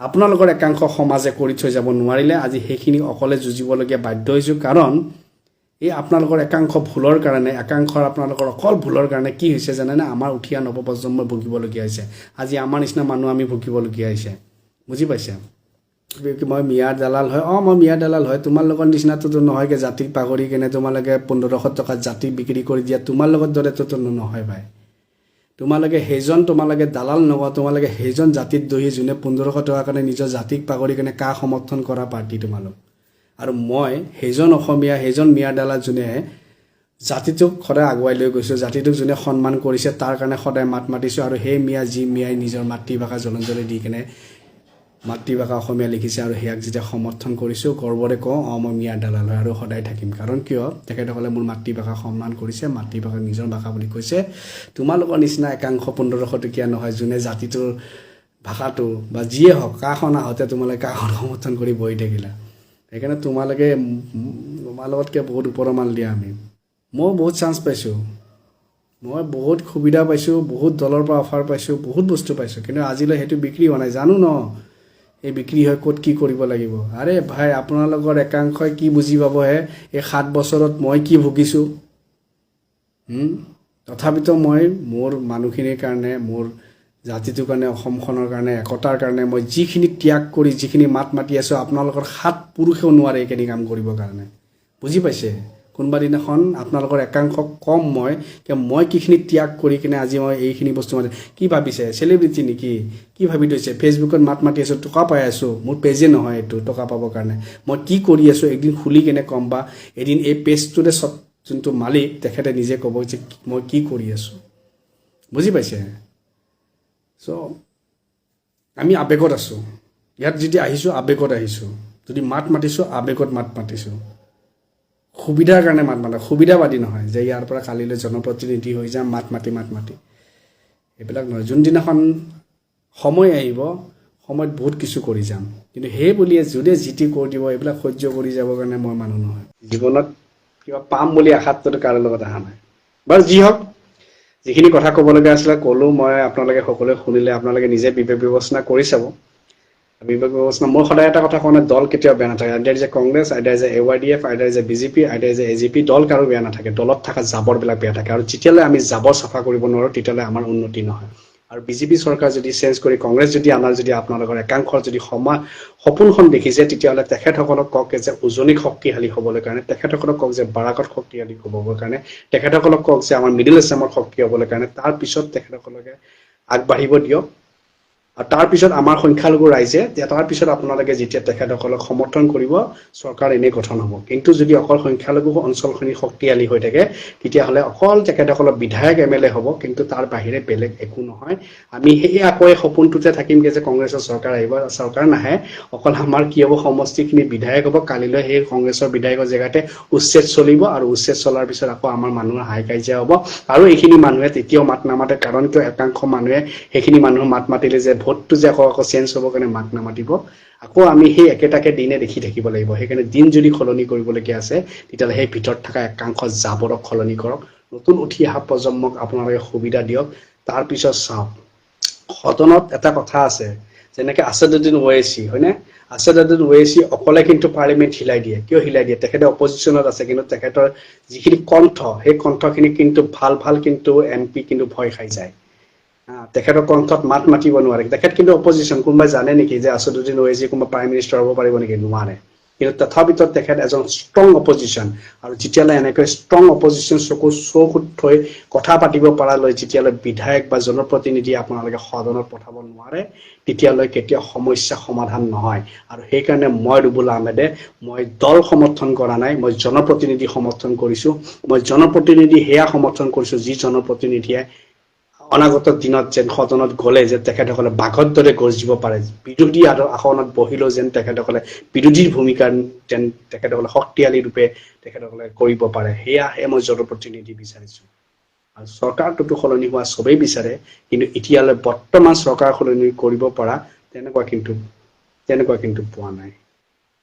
আপোনালোকৰ একাংশ সমাজে কৰি থৈ যাব নোৱাৰিলে আজি সেইখিনি অকলে যুঁজিবলগীয়া বাধ্য হৈছোঁ কাৰণ এই আপোনালোকৰ একাংশ ভুলৰ কাৰণে একাংশৰ আপোনালোকৰ অকল ভুলৰ কাৰণে কি হৈছে জানেনে আমাৰ উঠি অহা নৱপ্ৰজন্মই ভুগিবলগীয়া হৈছে আজি আমাৰ নিচিনা মানুহ আমি ভুগিবলগীয়া হৈছে বুজি পাইছে মই মিয়া দালাল হয় মই মিয়া দালাল হয় তোমালোকৰ নিচিনাটোতো নহয়গৈ জাতিক পাহৰি কেনে তোমালোকে 1500 টকাত জাতি বিক্ৰী কৰি দিয়া তোমাৰ লগত দৰেতো নহয় ভাই তোমালোকে দালাল নহয় তোমালোকে সেইজন জাতিত দহি যোনে 1500 টকাৰ কাৰণে নিজৰ জাতিক পাহৰি কেনে কা সমৰ্থন কৰা পাৰ্টি তোমালোক আৰু মই সেইজন অসমীয়া সেইজন মিয়া দালাল যোনে জাতিটোক সদায় আগুৱাই লৈ গৈছোঁ জাতিটোক যোনে সন্মান কৰিছে তাৰ কাৰণে সদায় মাত মাতিছোঁ আৰু সেই মিয়াই নিজৰ মাতৃভাষা জলঞ্জলি দি কেনে মাতৃভাষা অসমীয়া লিখিছে আৰু সেয়াক যেতিয়া সমৰ্থন কৰিছোঁ গৰ্বৰে কওঁ মই মিয়া দালাল হয় আৰু সদায় থাকিম কাৰণ কিয় তেখেতসকলে মোৰ মাতৃভাষা সন্মান কৰিছে মাতৃভাষাক নিজৰ ভাষা বুলি কৈছে তোমালোকৰ নিচিনা একাংশ 1500 টকীয়া নহয় যোনে জাতিটোৰ ভাষাটো বা যিয়ে হওক কাখন আহোঁতে তোমালোকে কাখন সমৰ্থন কৰি বহি থাকিলা সেইকাৰণে তোমাৰ লগতকৈ বহুত ওপৰৰ মাল দিয়া আমি মই বহুত চান্স পাইছোঁ মই বহুত সুবিধা পাইছোঁ বহুত দলৰ পৰা অফাৰ পাইছোঁ বহুত বস্তু পাইছোঁ কিন্তু আজিলৈ সেইটো বিক্ৰী হোৱা নাই জানো ন এই বিক্ৰী হয় ক'ত কি কৰিব লাগিব আৰে ভাই আপোনালোকৰ একাংশই কি বুজি পাবহে এই 7 বছৰত মই কি ভুগিছোঁ তথাপিতো মই মোৰ মানুহখিনিৰ কাৰণে মোৰ জাতিটোৰ কাৰণে অসমখনৰ কাৰণে একতাৰ কাৰণে মই যিখিনি ত্যাগ কৰি যিখিনি মাত মাতি আছোঁ আপোনালোকৰ 7 পুৰুষেও নোৱাৰে এইখিনি কাম কৰিবৰ কাৰণে বুজি পাইছে কোনোবা দিনাখন আপোনালোকৰ একাংশ কম মই কিখিনি ত্যাগ কৰি কিনে আজি মই এইখিনি বস্তু মানে কি ভাবিছে চেলিব্ৰিটি নেকি কি ভাবি থৈছে ফেচবুকত মাত মাতি আছোঁ টকা পাই আছোঁ মোৰ পেজে নহয় এইটো টকা পাবৰ কাৰণে মই কি কৰি আছোঁ একদিন খুলি কেনে কম বা এদিন এই পেজটোতে যোনটো মালিক তেখেতে নিজে ক'ব যে মই কি কৰি আছোঁ বুজি পাইছে চ' আমি আৱেগত আছোঁ ইয়াত যদি আহিছোঁ আৱেগত আহিছোঁ যদি মাত মাতিছোঁ আৱেগত মাত মাতিছোঁ সুবিধাৰ কাৰণে মাত মাতা সুবিধাবাদী নহয় যে ইয়াৰ পৰা কালিলৈ জনপ্ৰতিনিধি হৈ যাম মাত মাতি এইবিলাক নহয় যোনদিনাখন সময় আহিব সময়ত বহুত কিছু কৰি যাম কিন্তু সেই বুলিয়ে যদি জিতি কৰি দিব এইবিলাক সহ্য কৰি যাবৰ কাৰণে মই মানুহ নহয় জীৱনত কিবা পাম বুলি আশাততো কাৰো লগত অহা নাই বাৰু যি হওক যিখিনি কথা ক'বলগীয়া আছিলে ক'লোঁ মই আপোনালোকে সকলোৱে শুনিলে আপোনালোকে নিজে বিবেক বিবেচনা কৰি চাব বিবেক বিবেচনা মোৰ সদায় এটা কথা কওঁ দল কেতিয়াও বেয়া নাথাকে আইদাৰ যে কংগ্ৰেছ আইদাৰ যে AYDF আইদাৰ যে BJP আইদাৰ যে AGP দল কাৰো বেয়া নাথাকে দলত থকা জাবৰবিলাক বেয়া থাকে আৰু যেতিয়ালৈ আমি জাবৰ চাফা কৰিব নোৱাৰোঁ তেতিয়ালৈ আমাৰ উন্নতি নহয় আৰু BJP চৰকাৰ যদি চেঞ্জ কৰি কংগ্ৰেছ যদি আমাৰ যদি আপোনালোকৰ একাংশৰ যদি সপোনখন দেখিছে তেতিয়াহ'লে তেখেতসকলক কওক যে উজনিক শক্তিশালী হ'বলৈ কাৰণে তেখেতসকলক কওক যে বাৰাকত শক্তিশালী হ'বৰ কাৰণে তেখেতসকলক কওক যে আমাৰ মিডিল আছামৰ শক্তি হ'বলৈ কাৰণে তাৰপিছত তেখেতসকলকে আগবাঢ়িব দিয়ক আৰু তাৰপিছত আমাৰ সংখ্যালঘু ৰাইজে তাৰপিছত আপোনালোকে যেতিয়া তেখেতসকলক সমৰ্থন কৰিব চৰকাৰ এনেই গঠন হ'ব কিন্তু যদি অকল সংখ্যালঘু অঞ্চলখিনি শক্তিশালী হৈ থাকে তেতিয়াহ'লে অকল তেখেতসকলৰ বিধায়ক MLA হ'ব কিন্তু তাৰ বাহিৰে বেলেগ একো নহয় আমি সেই আকৌ এই সপোনটোতে থাকিমগৈ যে কংগ্ৰেছৰ চৰকাৰ আহিব চৰকাৰ নাহে অকল আমাৰ কি হ'ব সমষ্টিখিনি বিধায়ক হ'ব কালিলৈ সেই কংগ্ৰেছৰ বিধায়কৰ জেগাতে উচ্ছেদ চলিব আৰু উচ্ছেদ চলাৰ পিছত আকৌ আমাৰ মানুহৰ হাই কাজিয়া হ'ব আৰু এইখিনি মানুহে তেতিয়াও মাত নামাতে কাৰণ কিয় একাংশ মানুহে সেইখিনি মানুহৰ মাত মাতিলে যে ভোটটো যে আকৌ চেঞ্জ হ'বৰ কাৰণে মাত নামাতিব আকৌ আমি সেই একেটাকে দিনে দেখি থাকিব লাগিব সেইকাৰণে দিন যদি সলনি কৰিবলগীয়া আছে তেতিয়াহ'লে সেই ভিতৰত থকা একাংশ জাবৰক সলনি কৰক নতুন উঠি অহা প্ৰজন্মক আপোনালোকে সুবিধা দিয়ক তাৰপিছত চাওক সদনত এটা কথা আছে যেনেকৈ আছাদুদ্দিন ওৱেইচি হয়নে আছাদুদ্দিন ওৱেইচি অকলে কিন্তু পাৰ্লিমেণ্ট হিলাই দিয়ে কিয় হিলাই দিয়ে তেখেতে অপজিশ্যনত আছে কিন্তু তেখেতৰ যিখিনি কণ্ঠ সেই কণ্ঠখিনি কিন্তু ভাল কিন্তু MP কিন্তু ভয় খাই যায় তেখেতৰ কণ্ঠত মাত মাতিব নোৱাৰে তেখেত কিন্তু অপজিশ্যন কোনোবাই জানে নেকি যে আছাদুদ্দিন ওৱেইচি কোনোবা প্ৰাইম মিনিষ্টাৰ হ'ব পাৰিব নেকি নোৱাৰে কিন্তু তথাপিতো তেখেত এজন ষ্ট্ৰং অপজিশ্যন আৰু যেতিয়ালৈ এনেকৈ ষ্ট্ৰং অপজিশ্যন চকুত থৈ কথা পাতিব পৰালৈ যেতিয়ালৈ বিধায়ক বা জনপ্ৰতিনিধি আপোনালোকে সদনত পঠাব নোৱাৰে তেতিয়ালৈ কেতিয়াও সমস্যা সমাধান নহয় আৰু সেইকাৰণে মই ৰুবুল আহমেদে মই দল সমৰ্থন কৰা নাই মই জনপ্ৰতিনিধি সমৰ্থন কৰিছো মই জনপ্ৰতিনিধি হেয়া সমৰ্থন কৰিছো যি জনপ্ৰতিনিধিয়ে অনাগত দিনত যেন সদনত গ'লে যে তেখেতসকলে বাঘৰ দৰে গৰ্জিব পাৰে বিৰোধী আসনত বহিলেও যেন তেখেতসকলে বিৰোধীৰ ভূমিকা যেন তেখেতসকলে শক্তিশালী ৰূপে তেখেতসকলে কৰিব পাৰে সেয়াহে মই জনপ্ৰতিনিধি বিচাৰিছো আৰু চৰকাৰটোতো সলনি হোৱা সবেই বিচাৰে কিন্তু এতিয়ালৈ বৰ্তমান চৰকাৰ সলনি কৰিব পৰা তেনেকুৱা কিন্তু পোৱা নাই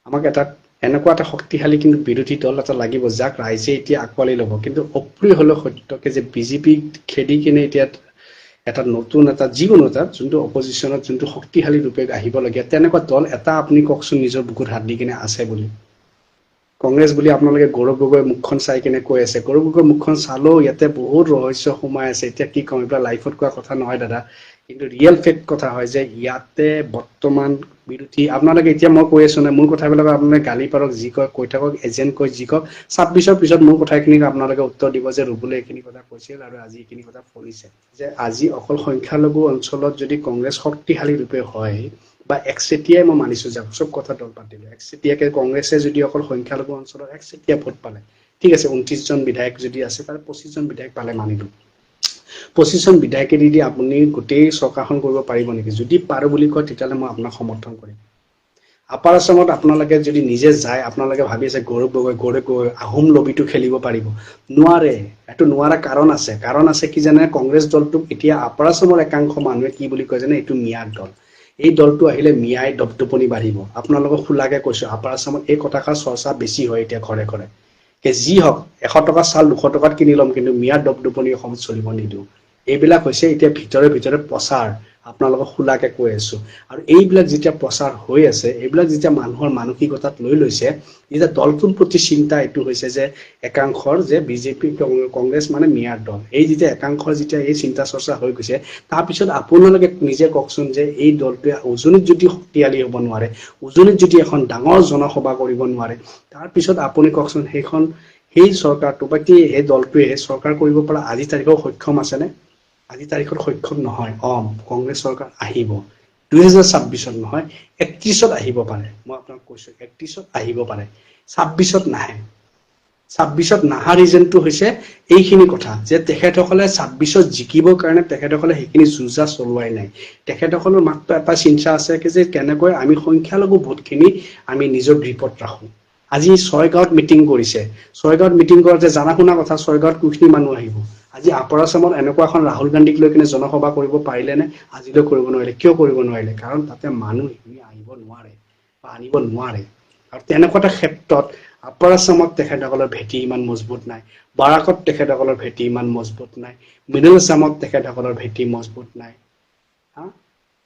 আমাক এনেকুৱা এটা শক্তিশালী কিন্তু বিৰোধী দল এটা লাগিব যাক ৰাইজে এতিয়া আকোৱালি ল'ব কিন্তু অপ্ৰিয় হলেও সত্যকে যে বিজেপি খেদি কিনে এতিয়া এটা নতুন এটা যিকোনো এটা যোনটো অপজিশ্যনত যোনটো শক্তিশালী ৰূপে আহিবলগীয়া তেনেকুৱা দল এটা আপুনি কওকচোন নিজৰ বুকুত হাত দি কিনে আছে বুলি কংগ্ৰেছ বুলি আপোনালোকে গৌৰৱ গগৈ মুখখন চাই কিনে কৈ আছে গৌৰৱ গগৈ মুখখন চালেও ইয়াতে বহুত ৰহস্য সোমাই আছে এতিয়া কি ক'ম এইবিলাক লাইফত কোৱা কথা নহয় দাদা কিন্তু ৰিয়েল ফেক্ট কথা হয় যে ইয়াতে বৰ্তমান বিৰোধী আপোনালোকে এতিয়া মই কৈ আছো নাই মোৰ কথাবিলাক আপোনালোকে গালি পাৰক যি কয় কৈ থাকক এজেণ্ট কৈ যি কওক 26ৰ পিছত মোৰ কথাখিনিক আপোনালোকে উত্তৰ দিব যে ৰুবুলে এইখিনি কথা কৈছিল আৰু আজি এইখিনি কথা ফলিছে যে আজি অকল সংখ্যালঘু অঞ্চলত যদি কংগ্ৰেছ শক্তিশালী ৰূপে হয় বা একচেটিয়াই মই মানিছো যে চব কথা দল পাতিলো একচেটিয়াকে কংগ্ৰেছে যদি অকল সংখ্যালঘু অঞ্চলত একচেটিয়া ভোট পালে ঠিক আছে 29 জন বিধায়ক যদি আছে তাৰে 25 জন বিধায়ক পালে মানিলো 25 জন বিধায়কে দি আপুনি গোটেই চৰকাৰখন কৰিব পাৰিব নেকি যদি পাৰো বুলি কয় তেতিয়ালে মই আপোনাক সমৰ্থন কৰিম আপাৰ আসামত আপোনালোকে যদি নিজে যায় আপোনালোকে ভাবি আছে গৌৰৱ গগৈ আহোম লবিটো খেলিব পাৰিব নোৱাৰে এটো নোৱাৰা কাৰণ আছে কি জানে কংগ্ৰেছ দলটোক এতিয়া আপাৰ আসামৰ একাংশ মানুহে কি বুলি কয় জানে এইটো মিয়াৰ দল এই দলটো আহিলে মিয়াই দপদপনি বাঢ়িব আপোনালোকক খুলাকে কৈছো আপাৰ আসামত এই কথাষাৰ চৰ্চা বেছি হয় এতিয়া ঘৰে ঘৰে যি হওক 100 টকা চাল 200 টকাত কিনি লম কিন্তু মিয়াৰ দপদপনি অসমত চলিব নিদিওঁ এইবিলাক হৈছে এতিয়া ভিতৰে প্ৰচাৰ আপোনালোকক খুলাকে কৈ আছো আৰু এইবিলাক যেতিয়া প্ৰচাৰ হৈ আছে এইবিলাক যেতিয়া মানুহৰ মানসিকতাত লৈ লৈছে যেতিয়া দলটোৰ প্ৰতি চিন্তা এইটো হৈছে যে একাংশৰ যে বিজেপি কংগ্ৰেছ মানে মিয়াৰ দল এই যেতিয়া একাংশৰ যেতিয়া এই চিন্তা চৰ্চা হৈ গৈছে তাৰ পিছত আপোনালোকে নিজে কওকচোন যে এই দলটোৱে উজনিত যদি শক্তিশালী হ'ব নোৱাৰে উজনিত যদি এখন ডাঙৰ জনসভা কৰিব নোৱাৰে তাৰ পিছত আপুনি কওকচোন সেই চৰকাৰটো বা কি এই দলটোৱে চৰকাৰ কৰিব পৰা আজি তাৰিখৰ সক্ষম আছে নে আজি তাৰিখত সক্ষম নহয় কংগ্ৰেছ চৰকাৰ আহিব 2026ত নহয় 31ত আহিব পাৰে মই আপোনাক কৈছো 31ত আহিব পাৰে 26ত নাহে 26ত নাহা ৰিজনটো হৈছে এইখিনি কথা যে তেখেতসকলে 26ত জিকিবৰ কাৰণে তেখেতসকলে সেইখিনি যুঁজা চলোৱাই নাই তেখেতসকলৰ মাত্ৰ এটা চিন্তা আছে যে কেনেকৈ আমি সংখ্যালঘু ভোটখিনি আমি নিজৰ গ্ৰিপত ৰাখো আজি 6 গাঁৱত মিটিং কৰিছে 6 গাঁৱত মিটিং কৰোতে জানা শুনা কথা 6 গাঁৱত কুখিনি মানুহ আহিব আজি আপাৰ আসামত এনেকুৱা এখন ৰাহুল গান্ধীক লৈ কিনে জনসভা কৰিব পাৰিলে নে আজিলৈ কৰিব নোৱাৰিলে কিয় কৰিব নোৱাৰিলে কাৰণ তাতে মানুহ আহিব নোৱাৰে বা আনিব নোৱাৰে আৰু তেনেকুৱা এটা ক্ষেত্ৰত আপাৰ আসামত তেখেতসকলৰ ভেটি ইমান মজবুত নাই বাৰাকত তেখেতসকলৰ ভেটি ইমান মজবুত নাই মিডল আসামত তেখেতসকলৰ ভেটি মজবুত নাই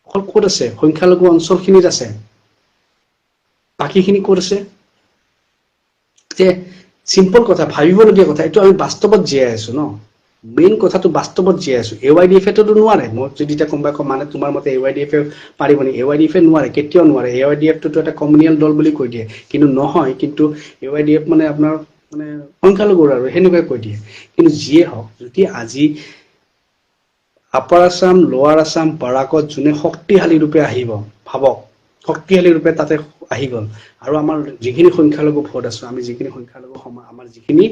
অকল ক'ত আছে সংখ্যালঘু অঞ্চলখিনিত আছে বাকীখিনি ক'ত আছে যে সিম্পল কথা ভাবিবলগীয়া কথা এইটো আমি বাস্তৱত জীয়াই আছো ন মেইন কথাটো বাস্তৱত জীয়াই আছো AYDF তো নোৱাৰে মই যদি এটা কোনোবাই মানে তোমাৰ মতে AYDF পাৰিব নি AYDF নোৱাৰে কেতিয়াও নোৱাৰে AYDF তো এটা কমিউনিয়েল দল বুলি কৈ দিয়ে কিন্তু নহয় কিন্তু AYDF মানে আপোনাৰ মানে সংখ্যালঘুৰ আৰু হেনেকৈ কৈ দিয়ে কিন্তু যিয়ে হওক যদি আজি আপাৰ আসাম লোৱাৰ আসাম বাৰাকত যোনে শক্তিশালী ৰূপে আহিব ভাবক শক্তিশালী ৰূপে তাতে আহি গল আৰু আমাৰ যিখিনি সংখ্যালঘু ভোট আছে আমি যিখিনি সংখ্যালঘু আমাৰ যিখিনি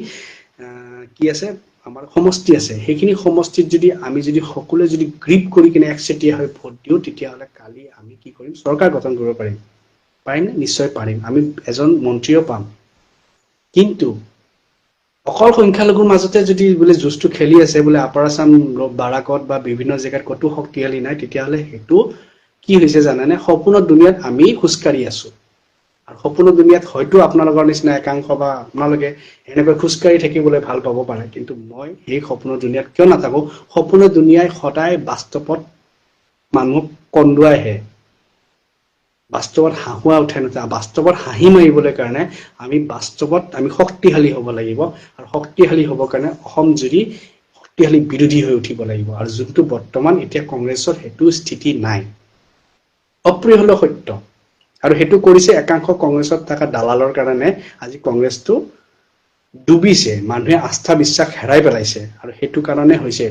কি আছে আমাৰ সমষ্টি আছে সেইখিনি সমষ্টিত যদি আমি যদি সকলোৱে যদি গ্ৰিপ কৰি কিনে একচেটিয়া হৈ ভোট দিও তেতিয়া হলে কালি আমি কি কৰিম চৰকাৰ গঠন কৰিব পাৰিম নিশ্চয় পাৰিম আমি এজন মন্ত্ৰীও পাম কিন্তু অকল সংখ্যালঘুৰ মাজতে যদি বোলে জুজটো খেলি আছে বোলে আপাৰ আসাম বাৰাকত বা বিভিন্ন জায়গাত কতো শক্তিশালী নাই তেতিয়া হলে হেতু কি হৈছে জানেনে সপোনৰ দুনিয়াত আমি খুচকাৰি আছো আৰু সপোনৰ দুনিয়াত হয়তো আপোনালোকৰ নিচিনা একাংশ বা আপোনালোকে এনেকৈ খুচকাৰি থাকিবলৈ ভাল পাব পাৰে কিন্তু মই এই সপোনৰ দুনিয়াত কিয় নাথাকো সপোনৰ দুনিয়াই সদায় বাস্তৱত মানুহক কন্দুৱাইহে বাস্তৱত হাঁহুৱা উঠে নুঠে বাস্তৱত হাঁহি মাৰিবলৈ কাৰণে আমি বাস্তৱত আমি শক্তিশালী হ'ব লাগিব আৰু শক্তিশালী হ'বৰ কাৰণে অসম জুৰি শক্তিশালী বিৰোধী হৈ উঠিব লাগিব আৰু যোনটো বৰ্তমান এতিয়া কংগ্ৰেছৰ হেতু স্থিতি নাই অপ্ৰিয় হলেও সত্য আৰু হেতু কৰিছে একাংশ কংগ্ৰেছত থকা দালালৰ কাৰণে আজি কংগ্ৰেছটো ডুবিছে মানুহে আস্থা বিশ্বাস হেৰাই পেলাইছে আৰু হেতু কাৰণে হৈছে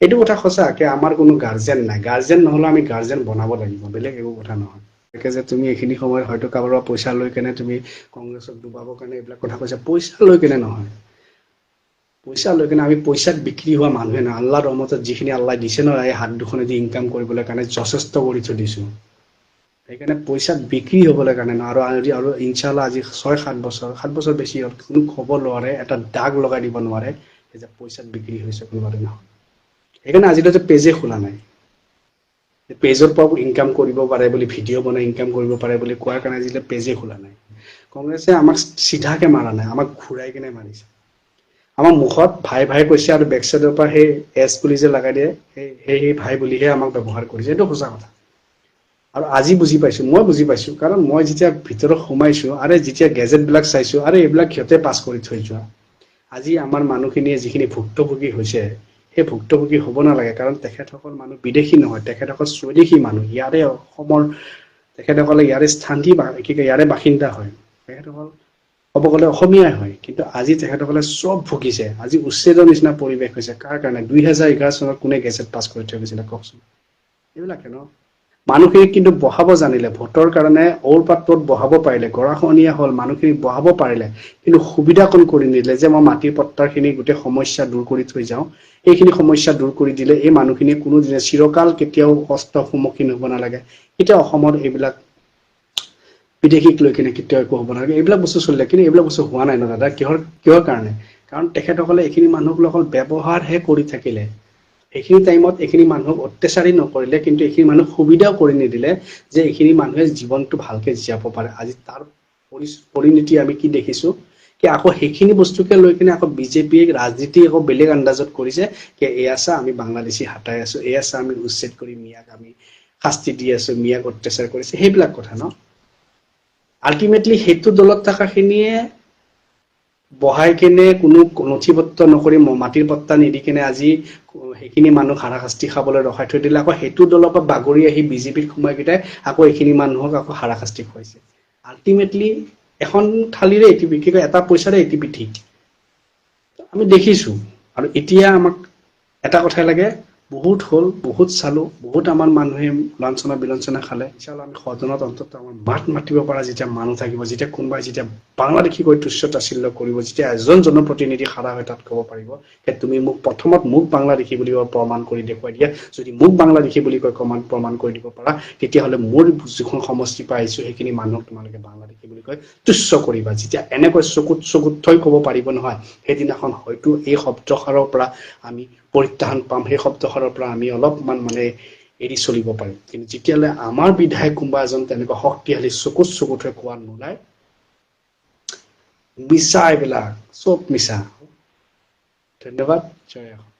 এইটো কথা সঁচাকে আমাৰ কোনো গাৰ্জেন নাই গাৰ্জেন নহলে আমি গাৰ্জেন বনাব লাগিব বেলেগ একো কথা নহয় একে যে তুমি এইখিনি সময়ত হয়তো কাৰোবাৰ পইচা লৈ কেনে তুমি কংগ্ৰেছক ডুবাবৰ কাৰণে এইবিলাক কথা কৈছা পইচা লৈ কেনে নহয় পইচা লৈ কেনে আমি পইচাত বিক্ৰী হোৱা মানুহে নহয় আল্লাহৰ ৰহমতত যিখিনি আল্লাহ দিছে নহয় এই হাত দুখনেদি ইনকাম কৰিবলৈ কাৰণে যথেষ্ট কৰি থৈ দিছো সেইকাৰণে পইচাত বিক্ৰী হ'বলৈ কাৰণে আৰু ইনশাআল্লাহ আজি 6-7 বছৰ বেছি হ'ল কোনো খবৰ নোৱাৰে এটা দাগ লগাই দিব নোৱাৰে যে পইচাত বিক্ৰী হৈছে কোনোবাৰে নহয় সেইকাৰণে আজিলৈকে পেজে খোলা নাই পেজৰ পৰা ইনকাম কৰিব পাৰে বুলি ভিডিঅ' বনাই ইনকাম কৰিব পাৰে বুলি কোৱাৰ কাৰণে আজিলৈকে পেজে খোলা নাই কংগ্ৰেছে আমাক সিধাকে মাৰা নাই আমাক ঘূৰাই কিনে মাৰিছে আমাৰ মুখত ভাই ভাই কৈছে আৰু বেক সাইডৰ পৰা সেই এছ বুলি যে লগাই দিয়ে সেই ভাই বুলিহে আমাক ব্যৱহাৰ কৰিছে এইটো সঁচা কথা আৰু আজি বুজি পাইছো মই বুজি পাইছো কাৰণ মই যেতিয়া ভিতৰত সোমাইছো আৰু যেতিয়া গেজেট বিলাক চাইছো আৰু এইবিলাক সিহঁতে পাছ কৰি থৈ যোৱা আজি আমাৰ মানুহখিনিয়ে যিখিনি ভুক্তভোগী হৈছে সেই ভুক্তভোগী হ'ব নালাগে কাৰণ তেখেতসকল মানুহ বিদেশী নহয় তেখেতসকল স্বদেশী মানুহ ইয়াৰে অসমৰ তেখেতসকলে ইয়াৰে স্থানীয় ইয়াৰে বাসিন্দা হয় তেখেতসকল ক'ব গ'লে অসমীয়াই হয় কিন্তু আজি তেখেতসকলে চব ভুগিছে আজি উচ্ছেদৰ নিচিনা পৰিৱেশ হৈছে কাৰ কাৰণে 2011 চনত কোনে গেজেট পাছ কৰি থৈ গৈছিলে কওকচোন এইবিলাকে ন মানুহখিনিক কিন্তু বহাব জানিলে ভোটৰ কাৰণে ঔৰ পাত্ৰত বহাব পাৰিলে গৰাখহনীয়া হ'ল মানুহখিনিক বহাব পাৰিলে কিন্তু সুবিধা কোন কৰি নিদিলে যে মই মাটিৰ পট্টাৰখিনি গোটেই সমস্যা দূৰ কৰি থৈ যাওঁ এইখিনি সমস্যা দূৰ কৰি দিলে এই মানুহখিনিয়ে কোনো দিনে চিৰকাল কেতিয়াও কষ্টৰ সন্মুখীন হ'ব নালাগে এতিয়া অসমত এইবিলাক বিদেশীক লৈ কিনে কেতিয়াও একো হ'ব নালাগে এইবিলাক বস্তু চলিলে কিন্তু এইবিলাক বস্তু হোৱা নাই ন দাদা কিহৰ কাৰণে কাৰণ তেখেতসকলে এইখিনি মানুহক অকল ব্যৱহাৰহে কৰি থাকিলে এইখিনি টাইমত এইখিনি মানুহক অত্যাচাৰী নকৰিলে কিন্তু এইখিনি মানুহক সুবিধাও কৰি নিদিলে যে এইখিনি মানুহে জীৱনটো ভালকে জীয়াব পাৰে আজি তাৰ পৰিণতি আমি কি দেখিছো কি আকৌ সেইখিনি বস্তুকে লৈ কিনে আকৌ বিজেপিয়ে ৰাজনীতি আকৌ বেলেগ আন্দাজত কৰিছে যে এয়া চা আমি বাংলাদেশী হাতাই আছো এয়া চা আমি উচ্ছেদ কৰি মিয়াক আমি শাস্তি দি আছো মিয়াক অত্যাচাৰ কৰিছে সেইবিলাক কথা ন আলটিমেটলি সেইটো দলত থকাখিনিয়ে বহাই কেনে কোনো নথিপত্ৰ নকৰি মাটিৰ পট্টা নিদি কেনে আজি সেইখিনি মানুহ হাৰাশাস্তি খাবলৈ ৰখাই থৈ দিলে আকৌ সেইটো দলৰ পৰা বাগৰি আহি বিজেপিত সোমাইকেইটাই আকৌ এইখিনি মানুহক আকৌ হাৰাশাস্তি খুৱাইছে আলটিমেটলি এখন থালিৰে কি কয় এটা পইচাৰে ইতিপিঠি আমি দেখিছো আৰু এতিয়া আমাক এটা কথাই লাগে বহুত হ'ল বহুত চালো বহুত আমাৰ মানুহে লাঞ্ছনা বিলঞ্চনা খালে ইনশাআল্লাহ আমি সদনত অন্তত আমাৰ মাত মাতিব পৰা যেতিয়া মানুহ থাকিব যেতিয়া কোনোবাই যেতিয়া বাংলাদেশী কৈ তুচ্ছ তাচ্ছিল্য কৰিব যেতিয়া এজন জনপ্ৰতিনিধি খাৰা হৈ তাত ক'ব পাৰিব যে তুমি মোক প্ৰথমত মোক বাংলাদেশী বুলি প্ৰমাণ কৰি দেখুৱাই দিয়া যদি মোক বাংলাদেশী বুলি কৈ প্ৰমাণ কৰি দিব পাৰা তেতিয়াহ'লে মোৰ যিখন সমষ্টি পাই আহিছো সেইখিনি মানুহক তোমালোকে বাংলাদেশী বুলি কৈ তুচ্ছ কৰিবা যেতিয়া এনেকৈ চকুত থৈ ক'ব পাৰিব নহয় সেইদিনাখন হয়তো এই শব্দষাৰৰ পৰা আমি পৰিত্ৰাণ পাম সেই শব্দষাৰৰ পৰা আমি অলপমান মানে এৰি চলিব পাৰিম কিন্তু যেতিয়ালৈ আমাৰ বিধায়ক কোনোবা এজন তেনেকুৱা শক্তিশালী চকুত হৈ কোৱা নোলায় মিছা এইবিলাক চব মিছা ধন্যবাদ জয় অসম